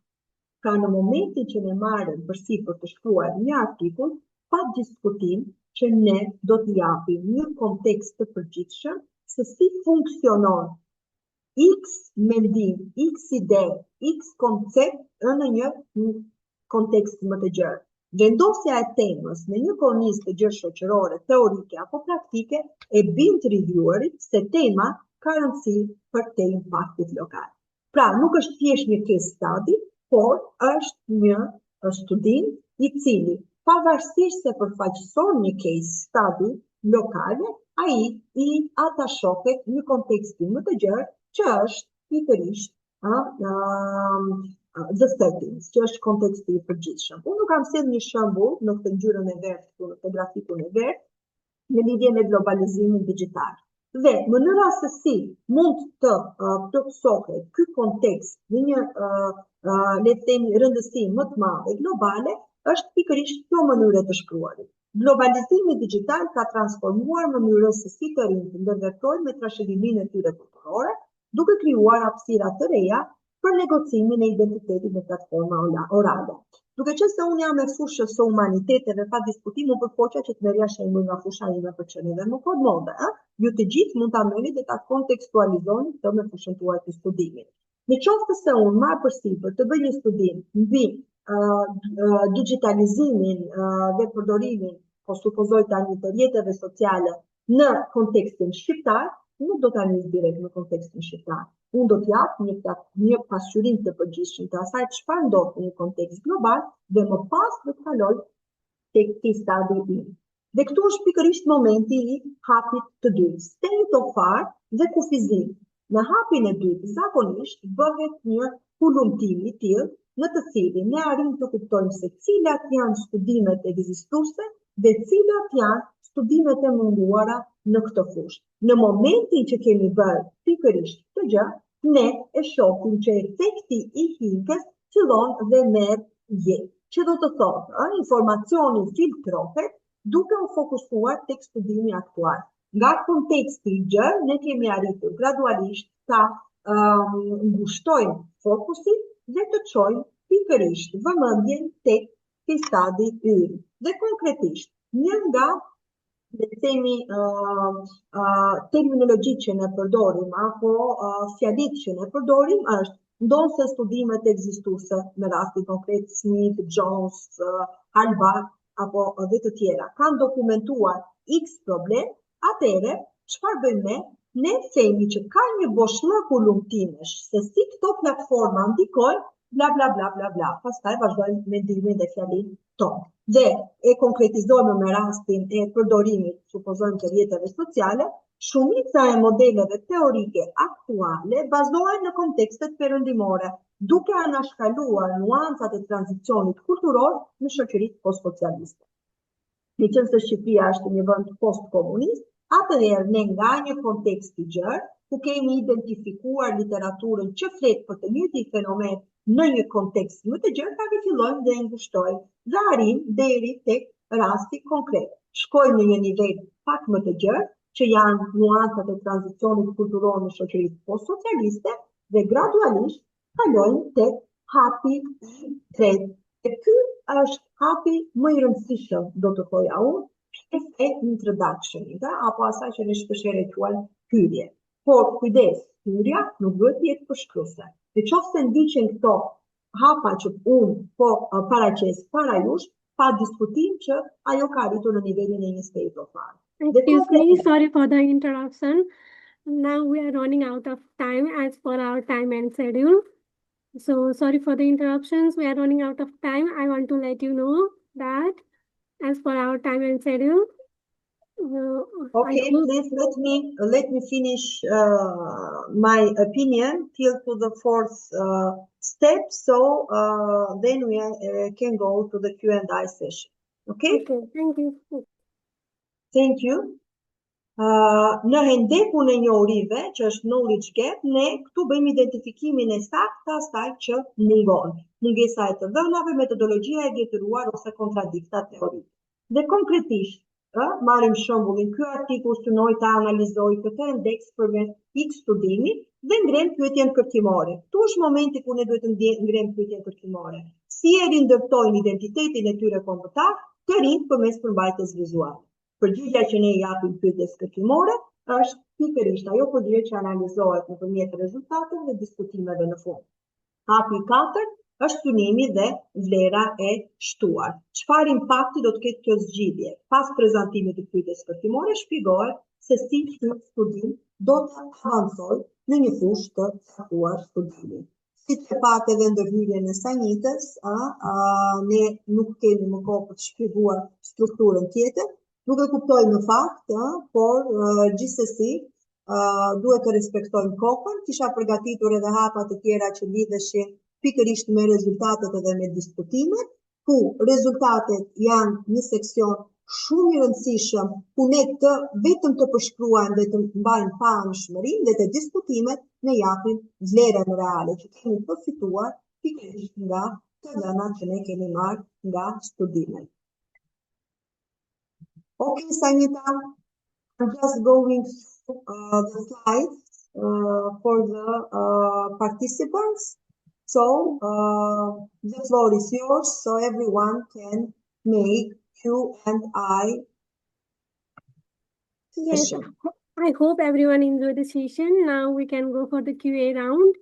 Pra në momentin që ne marrim përsipër të shkruar një artikull, pa diskutim që ne do të japim një kontekst të përgjithshëm se si funksionon X mendim, X ide, X koncept në një kontekst më të gjerë. Vendosja e temës në një kornizë të gjerë shoqërore, teorike apo praktike e bën të rivjuarit se tema ka rëndësi për te impaktit lokal. Pra, nuk është thjesht një case study, por është një studim i cili pavarësisht se përfaqëson një case study lokale, ai i atashohet një konteksti më të gjerë që është pikërisht the settings, që është konteksti i përgjithshëm. Unë kam sjell një shembull në këtë ngjyrën e verdhë, në këtë grafikun e verdhë, në lidhje me globalizimin digjital. Dhe mënyra se si mund të plotësohet ky kontekst në një le të themi rëndësi më të madhe globale është pikërisht kjo mënyrë të shkruarit. Globalizimi digital ka transformuar mënyrën se si të rinjt ndërveprojnë me trashëgiminë e tyre kulturore, duke krijuar hapësira të reja për negocimin e identitetit në platforma orale. Duke qenë se unë jam e fushës së humaniteteve, pa diskutim, unë përpoqja që të merrja shembull nga fusha ime për qenë dhe nuk ka mode, ju të gjithë mund ta merrni dhe ta kontekstualizoni këtë me fushën tuaj të studimit. Në qoftë se unë marr përsipër të bëj një studim mbi digitalizimin dhe përdorimin, po supozoj tani të rrjeteve sociale në kontekstin shqiptar, nuk do ta nis direkt në kontekstin shqiptar. Unë do të jap një pasqyrim të përgjithshëm të asaj çfarë ndodh në një kontekst global dhe më pas do të kaloj tek case study. Dhe këtu është pikërisht momenti i hapit të dytë, state of art dhe kufizim. Në hapin e dytë zakonisht bëhet një hulumtim i tillë në të cilin ne arrim të kuptojmë se cilat janë studimet ekzistuese dhe cilat janë studimet e munduara në këtë fushë. Në momentin që kemi bërë pikërisht këtë gjë, ne e shohim që efekti i hinkës fillon dhe merr jetë. Që do të thotë, informacioni filtrohet duke u fokusuar tek studimi aktual. Nga konteksti i gjerë, ne kemi arritur gradualisht ta ngushtojmë fokusin dhe të çojmë pikërisht vëmendjen tek case study ynë. Dhe konkretisht, Një nga le të themi terminologjitë që ne përdorim apo fjalitë që ne përdorim është ndonë se studimet ekzistuese në rastin konkret Smith, Jones, Halbach apo dhe të tjera kanë dokumentuar X problem, atëherë çfarë bëjmë ne? Ne themi që ka një boshllëk ulumtimesh se si këto platforma ndikojnë bla bla bla bla bla. Pastaj vazhdojmë mendimin dhe fjalinë tonë. Dhe e konkretizojmë me rastin e përdorimit, supozojmë të rrjeteve sociale, shumica e modeleve teorike aktuale bazohen në kontekstet perëndimore, duke anashkaluar nuancat e tranzicionit kulturor në shoqëritë postsocialiste. Meqense Shqipëria është një vend postkomunist, atëherë ne nga një kontekst i gjerë, ku kemi identifikuar literaturën që flet për të njëjtin fenomen në një kontekst më të gjerë, tani fillojmë dhe ngushtojmë dhe arrijmë deri tek rasti konkret. Shkojmë në një nivel pak më të gjerë, që janë nuancat e tranzicionit kulturor në shoqëritë postsocialiste dhe gradualisht kalojmë tek hapi i tretë. E ky është hapi më i rëndësishëm, do të thoja unë, pjesë e introduction-it, apo asaj që ne shpeshherë e quajmë hyrje. Por kujdes, hyrja nuk duhet të jetë përshkruese. Nëse ndiqen këto hapa që unë po paraqes para jush, pa diskutim që ajo ka arritur në nivelin e një state of art. Excuse me, sorry for the interruption. Now we are running out of time as per our time and schedule. So sorry for the interruptions. We are running out of time. I want to let you know that as per our time and schedule. Okay, please let me finish my opinion till to the fourth step. So then we can go to the Q&A session. Okay? Okay, thank you. Thank you. Në hendekun e njohurive, që është knowledge gap, ne këtu bëjmë identifikimin e saktë të asaj që mungon. Mungesa e të dhënave, metodologjia e detyruar ose kontradikta teorike. Dhe konkretisht, marrim shembullin, ky artikull synoi ta analizoj këtë indeks përmes X studimi dhe ngrem pyetjen kërkimore. Këtu është momenti ku ne duhet të ngrem pyetjen kërkimore. Si e rindërtojnë identitetin e tyre kombëtar të rinj përmes përmbajtjes vizuale. Përgjigjja që ne i japim pyetjes kërkimore është pikërisht ajo përgjigje që analizohet nëpërmjet rezultateve dhe diskutimeve në fund. Hapi i katërt është synimi dhe vlera e shtuar. Çfarë impakti do të ketë kjo zgjidhje? Pas prezantimit të pyetjes kërkimore shpjegohet se si ky studim do të avancojë në një fushë të caktuar studimi. Siç e patë edhe ndërhyrjen e Sanjitës, ne nuk kemi më kohë për të shpjeguar strukturën tjetër. Nuk e kuptoj në fakt, por gjithsesi duhet të respektojmë kohën. Kisha përgatitur edhe hapa të tjera që lidheshin pikërisht me rezultatet edhe me diskutimet, ku rezultatet janë një seksion shumë i rëndësishëm, ku ne vetëm të përshkruajmë dhe të mbajmë pa anshmërinë dhe të diskutimet ne japim vlerën reale që kemi përfituar pikërisht nga të dhënat që ne kemi marrë nga studimet. Okay, Sanjita, I'm just going through the slides for the participants. So the floor is yours, so everyone can make Q&A session. Yes, I hope everyone enjoyed the session. Now we can go for the QA round.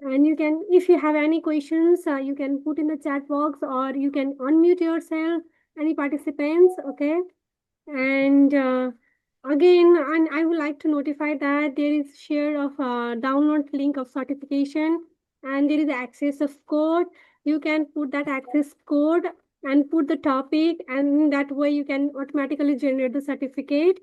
And you can, if you have any questions, you can put in the chat box or you can unmute yourself, any participants, okay? And again, and I would like to notify that there is share of download link of certification and there is access of code. You can put that access code and put the topic, and that way you can automatically generate the certificate.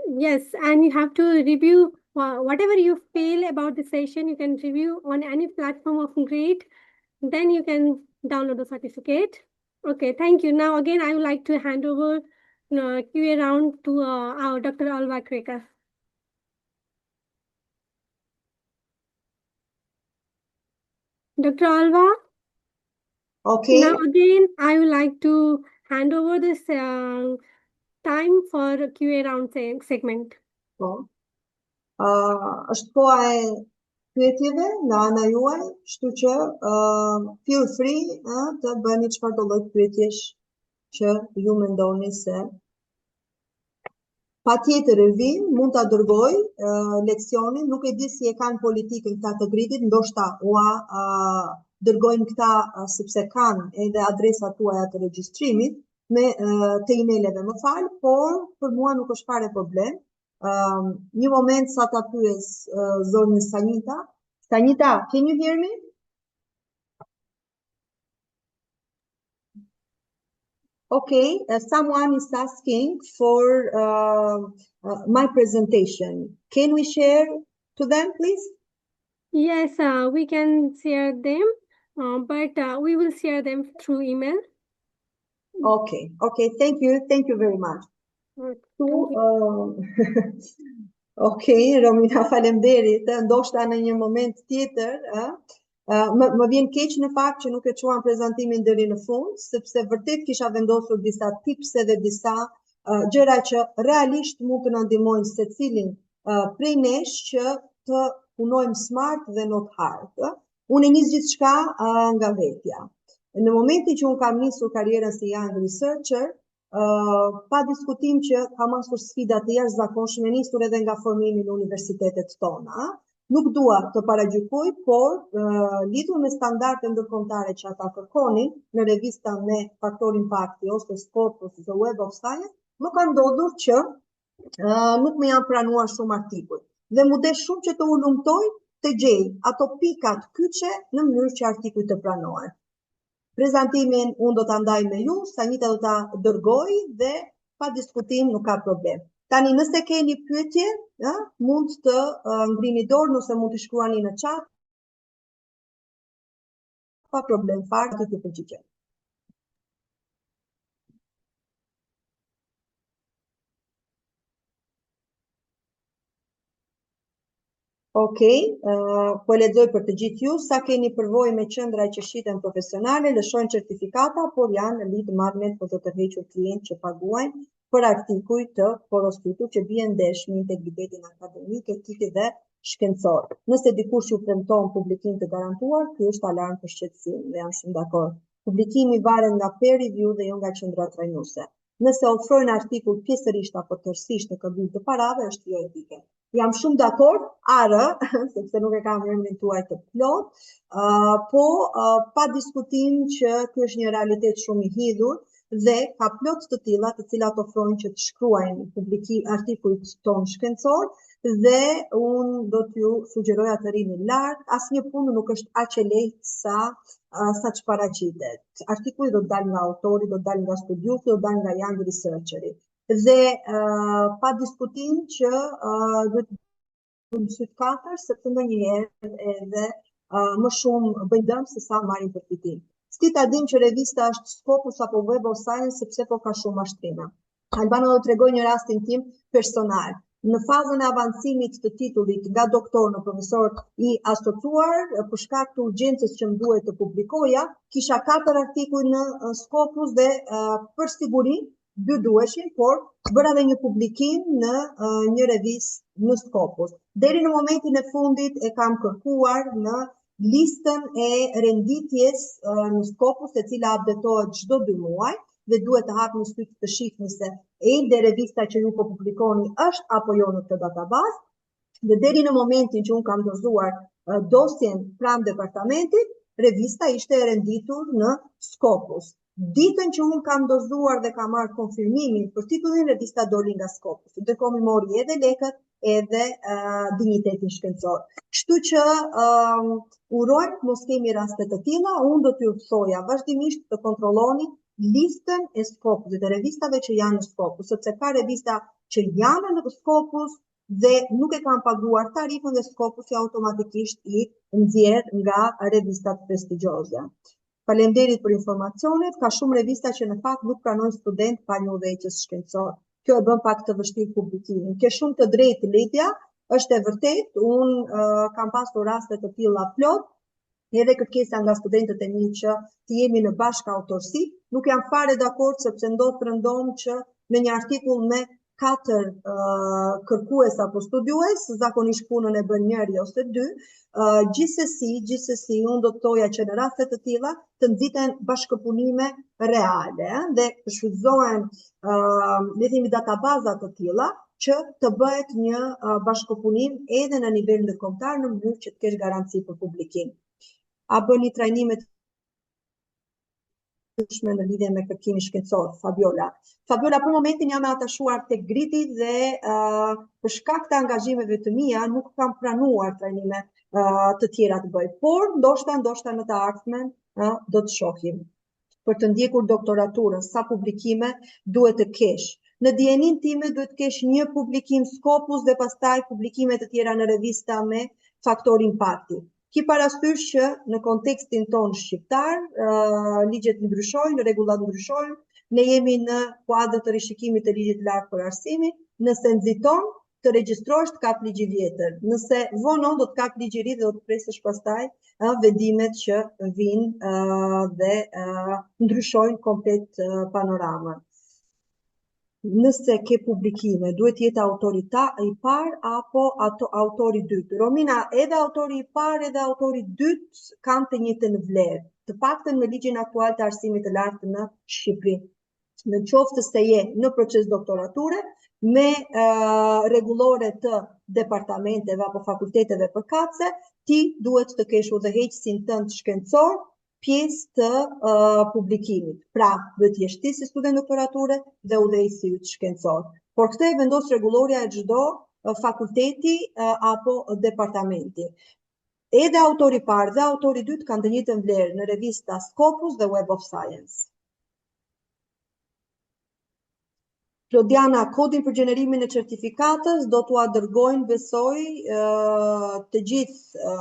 Yes, and you have to review whatever you feel about the session. You can review on any platform of Great. Then you can download the certificate. Okay, thank you. Now, again, I would like to hand over QA round to our Dr. Alva Kreker. Dr. Alva? Okay. Now, again, I would like to hand over this time for QA round segment. Është koha e pyetjeve nga ana juaj, kështu që feel free të bëni çfarëdo lloj pyetjesh që ju mendoni se patjetër Ervin mund ta dërgoj leksionin, nuk e di si e kanë politikën këta të gritit, ndoshta ua dërgojnë këta sepse kanë edhe adresat tuaja të regjistrimit me të emaileve, më fal, por për mua nuk është fare problem. Një moment sa ta pyes zonën Sanita. Sanita, can you hear me? Okay, someone is asking for my presentation. Can we share to them, please? Yes, we can share them, but we will share them through email. Okay, thank you very much. Okay, Romina, faleminderit. Ndoshta në një moment tjetër, më vjen keq në fakt që nuk e quan prezantimin deri në fund, sepse vërtet kisha vendosur disa tips dhe disa gjëra që realisht mund të na ndihmojnë secilin prej nesh që të punojmë smart dhe not hard. Unë e nis gjithçka nga vetja. Në momentin që unë kam nisur karrierën si young researcher, pa diskutim që kam asur sfida të jashtëzakonshme nisur edhe nga formimi në universitetet tona. Nuk dua të paragjykoj, por lidhur me standarde ndërkombëtare që ata kërkonin në revista me faktor impakti ose Scopus The Web of Science, më ka ndodhur që nuk më janë pranuar shumë artikuj. Dhe mu desh shumë që të ulumtoj të gjej ato pikat kyçe në mënyrë që artikuj të pranohen. Prezantimin unë do ta ndaj me ju, Sanita do ta dërgoj dhe pa diskutim nuk ka problem. Tani nëse keni pyetje, mund të ngrini dorë ose mund të shkruani në chat. Pa problem fare të përgjigjem. Okej, po lexoj për të gjithë ju, sa keni përvojë me qendra që shiten profesionale, lëshojnë certifikata, por janë lead magnet për të tërhequr klientë që paguajnë për artikuj të porositur që bien ndesh me integritetin akademik, etikë dhe shkencor. Nëse dikush ju premton publikim të garantuar, ky është alarm për shqetësim dhe jam shumë dakord. Publikimi varet nga peer review dhe jo nga qendra trajnuese. Nëse ofrojnë artikull pjesërisht apo tërësisht në këmbim të parave, është jo etike. Jam shumë dakord, sepse nuk e kam emrin tuaj të plot, po pa diskutim që ky është një realitet shumë i hidhur dhe ka plot të tilla të cilat ofrojnë që të shkruajnë artikujt ton shkencor dhe unë do t'ju sugjeroj të rini lart, asnjë punë nuk është aq e lehtë sa ç'paraqitet. Artikuji do të dalë nga autori, do të dalë nga studiusi, do të dalë nga young researcheri. Dhe pa diskutim që duhet të mësojt katër, sepse ndonjëherë edhe më shumë bëjnë dëm se sa marrin përfitim. S'ti ta dim që revista është Scopus apo Web of Science sepse po ka shumë mashtrime. Albano do t'rregoj një rastin tim personal. Në fazën e avancimit të titullit nga doktor në profesor i asociuar, për shkak të urgjencës që më duhet të publikoja, kisha 4 artikuj në Scopus dhe për siguri 2 duheshin, por bëra dhe një publikim në një revistë në Scopus. Deri në momentin e fundit e kam kërkuar në listën e renditjes në Scopus, e cila updatohet çdo 2 muaj dhe duhet të hap një syt të shihni se ende revista që ju po publikoni është apo jo në këtë databazë. Dhe deri në momentin që unë kam dorëzuar dosjen pranë departamentit, revista ishte e renditur në Scopus. Ditën që unë kam dorëzuar dhe kam marrë konfirmimin për titullin, revista doli nga Scopus. Ndërkohë mi mori edhe lekët edhe dinjitetin shkencor. Kështu që urojmë mos kemi raste të tilla, unë do t'ju thoja vazhdimisht të kontrolloni listën e Scopusit, dhe revistave që janë në Scopus, sepse ka revista që janë në Scopus dhe nuk e kanë paguar tarifën dhe Scopusi automatikisht i nxjerr nga revistat prestigjioze. Faleminderit për informacionet, ka shumë revista që në fakt nuk pranojnë student pa një udhëheqës shkencor. Kjo e bën pak të vështirë publikimin. Ke shumë të drejtë Lidia, është e vërtet, unë kam pasur raste të tilla plot, edhe kërkesa nga studentët e mi që të jemi në bashkë autorsi, nuk jam fare dakord sepse ndodh rëndom që në një artikull me 4 kërkues apo studiues, zakonisht punën e bën njëri ose 2. Gjithsesi, unë do të thoja që në raste të tilla të nxiten bashkëpunime reale dhe shfrytëzohen le të themi databaza të tilla që të bëhet një bashkëpunim edhe në nivel ndërkombëtar në mënyrë që të kesh garanci për publikim. A bëni trajnime në lidhje me kërkimin shkencor, Fabiola. Fabiola, për momentin jam e atashuar tek Griti dhe për shkak të angazhimeve të mia nuk kam pranuar trajnime të tjera të bëj, por ndoshta në të ardhmen do të shohim. Për të ndjekur doktoraturën, sa publikime duhet të kesh? Në dijenin time duhet të kesh një publikim Scopus dhe pastaj publikime të tjera në revista me faktor impakti. Ki parasysh që në kontekstin tonë shqiptar, ligjet ndryshojnë, rregullat ndryshojnë, ne jemi në kuadër të rishikimit të ligjit të lartë për arsimin, nëse nxiton të regjistrohesh të kap ligj i vjetër. Nëse vonon do të kap ligj i ri dhe do të presësh pastaj vendimet që vinë dhe ndryshojnë komplet panoramën. Nëse ke publikime, duhet jetë autorita i parë apo autori i dytë. Romina, edhe autori i parë edhe autori i dytë kanë të njëjtën vlerë, të paktën me ligjin aktual të arsimit të lartë në Shqipëri. Në qoftë se je në proces doktorature, me rregullore të departamenteve apo fakulteteve përkatëse, ti duhet të kesh udhëheqësin tënd shkencor, pjesë të publikimit. Pra, duhet jesh ti si student doktorature dhe udhëheqësi yt shkencor. Por këtë e vendos rregullorja e çdo fakulteti apo departamenti. Edhe autori i parë dhe autori i dytë kanë të njëjtën vlerë në revista Scopus dhe Web of Science. Klodiana, kodin për gjenerimin e certifikatës do t'ua dërgojnë, besoj, të gjithë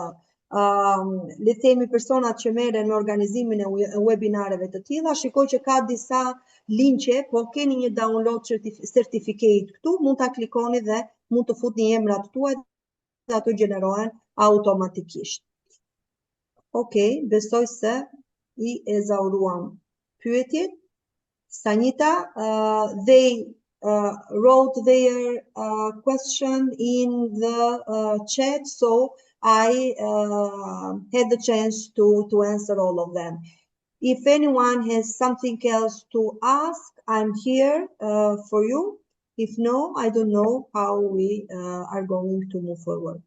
le të themi personat që merren me organizimin e webinareve të tilla. Shikoj që ka disa linqe, po keni një download certificate këtu, mund ta klikoni dhe mund të futni emrat tuaj dhe ato gjenerohen automatikisht. Okej, besoj se i ezauruam pyetjet. Sanita, they wrote their question in the chat, so I had the chance to answer all of them. If anyone has something else to ask, I'm here for you. If no, I don't know how we are going to move forward.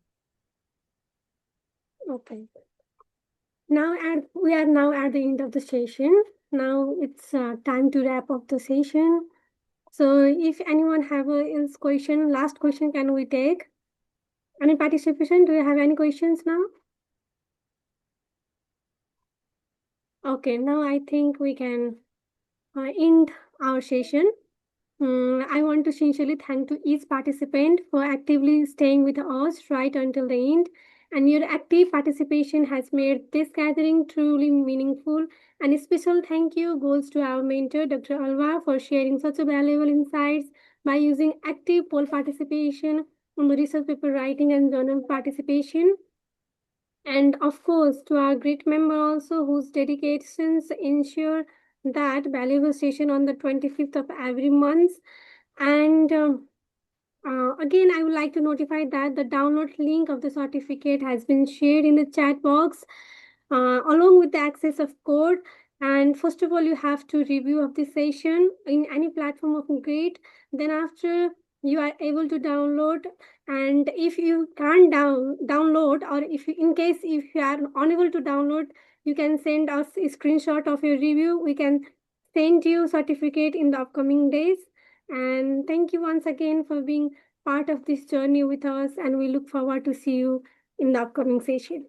Okay. We are now at the end of the session. Now it's time to wrap up the session. So if anyone have a question, last question can we take? Any participation? Do you have any questions now? Okay, now I think we can end our session. I want to sincerely thank to each participant for actively staying with us right until the end. And your active participation has made this gathering truly meaningful. And a special thank you goes to our mentor, Dr. Alva, for sharing such a valuable insights by using active poll participation on the research paper writing and journal participation. And of course, to our great member also, whose dedications ensure that valuable session on the 25th of every month. And again, I would like to notify that the download link of the certificate has been shared in the chat box along with the access of code. And first of all, you have to review of the session in any platform of GREAT. Then after, you are able to download. And if you can't download, or if you, in case if you are unable to download, you can send us a screenshot of your review. We can send you certificate in the upcoming days. And thank you once again for being part of this journey with us. And we look forward to see you in the upcoming session.